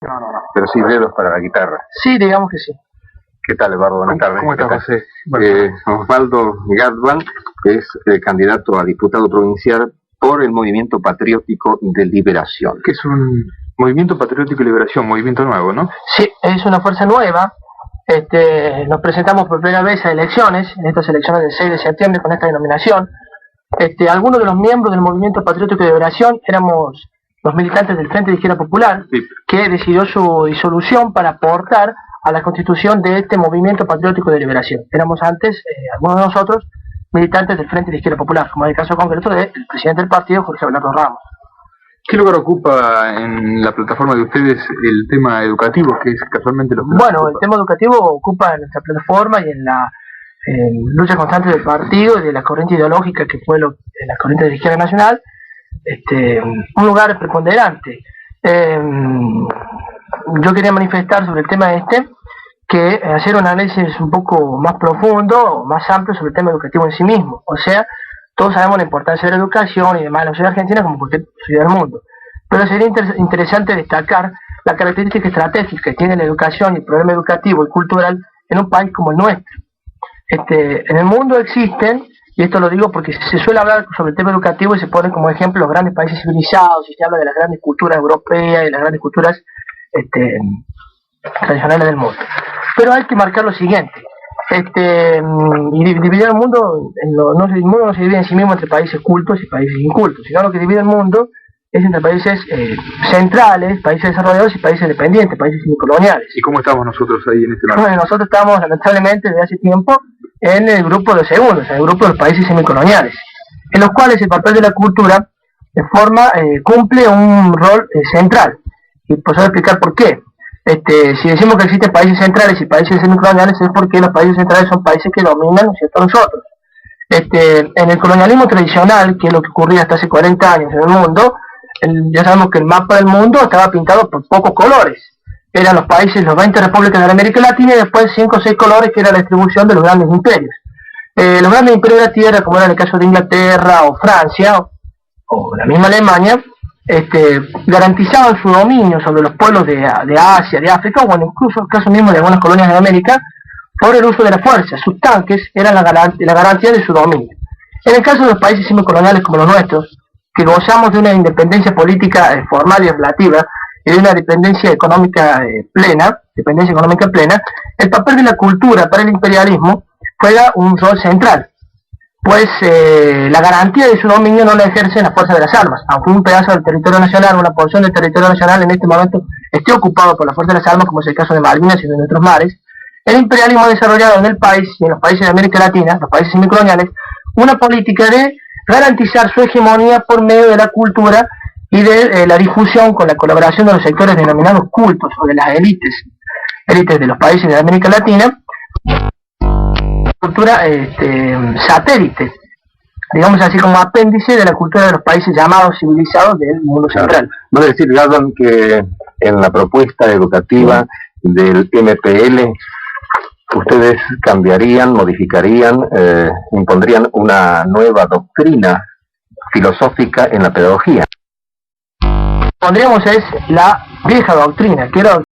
Pero sí dedos para la guitarra. Sí, digamos que sí. ¿Qué tal, Eduardo? Buenas tardes. ¿Cómo está, José? Osvaldo Gatman, que es candidato a diputado provincial por el Movimiento Patriótico de Liberación. Que es un Movimiento Patriótico de Liberación, movimiento nuevo, ¿no? Sí, es una fuerza nueva. Nos presentamos por primera vez a elecciones, en estas elecciones del 6 de septiembre con esta denominación. Algunos de los miembros del Movimiento Patriótico de Liberación éramos los militantes del Frente de Izquierda Popular, sí, que decidió su disolución para aportar a la constitución de este Movimiento Patriótico de Liberación. Éramos antes, algunos de nosotros, militantes del Frente de Izquierda Popular, como es el caso concreto del presidente del partido, Jorge Abelardo Ramos. ¿Qué lugar ocupa en la plataforma de ustedes el tema educativo, que es casualmente lo que... Bueno, el tema educativo ocupa en nuestra plataforma y en la lucha constante del partido y de la corriente ideológica que fue la corriente de la izquierda nacional, un lugar preponderante. Yo quería manifestar sobre el tema que hacer un análisis un poco más profundo, más amplio sobre el tema educativo en sí mismo. O sea, todos sabemos la importancia de la educación y demás en la sociedad argentina como cualquier sociedad del mundo. Pero sería interesante destacar la característica estratégica que tiene la educación y el problema educativo y cultural en un país como el nuestro. En el mundo existen, y esto lo digo porque se suele hablar sobre el tema educativo y se ponen como ejemplo los grandes países civilizados, y se habla de las grandes culturas europeas y las grandes culturas tradicionales del mundo. Pero hay que marcar lo siguiente, y dividir el mundo, el mundo no se divide en sí mismo entre países cultos y países incultos, sino lo que divide el mundo es entre países centrales, países desarrollados y países dependientes, países semicoloniales. ¿Y cómo estamos nosotros ahí en este lado? Bueno, nosotros estamos lamentablemente desde hace tiempo en el grupo de los segundos, en el grupo de los países semicoloniales, en los cuales el papel de la cultura cumple un rol central. Y pues voy a explicar por qué. Si decimos que existen países centrales y países semicoloniales es porque los países centrales son países que dominan, ¿no es cierto?, nosotros. En el colonialismo tradicional, que es lo que ocurría hasta hace 40 años en el mundo, ya sabemos que el mapa del mundo estaba pintado por pocos colores. Eran los países, los 20 repúblicas de la América Latina y después 5 o 6 colores que era la distribución de los grandes imperios. Los grandes imperios de la tierra, como era en el caso de Inglaterra o Francia o la misma Alemania, garantizaban su dominio sobre los pueblos de Asia, de África, o bueno, incluso el caso mismo de algunas colonias de América, por el uso de la fuerza. Sus tanques eran la garantía de su dominio. En el caso de los países semicoloniales como los nuestros, que gozamos de una independencia política formal y relativa, y de una dependencia económica plena, el papel de la cultura para el imperialismo juega un rol central, pues la garantía de su dominio no la ejercen las fuerzas de las armas, aunque un pedazo del territorio nacional, una porción del territorio nacional en este momento esté ocupado por las fuerzas de las armas, como es el caso de Malvinas y de nuestros mares. El imperialismo ha desarrollado en el país y en los países de América Latina, los países semicoloniales, una política de garantizar su hegemonía por medio de la cultura y de la difusión con la colaboración de los sectores denominados cultos o de las élites de los países de América Latina, cultura satélite, digamos así como apéndice de la cultura de los países llamados civilizados del mundo central. ¿No decir, Galdón, que en la propuesta educativa del MPL ustedes cambiarían, modificarían, impondrían una nueva doctrina filosófica en la pedagogía? Pondríamos la vieja doctrina, que era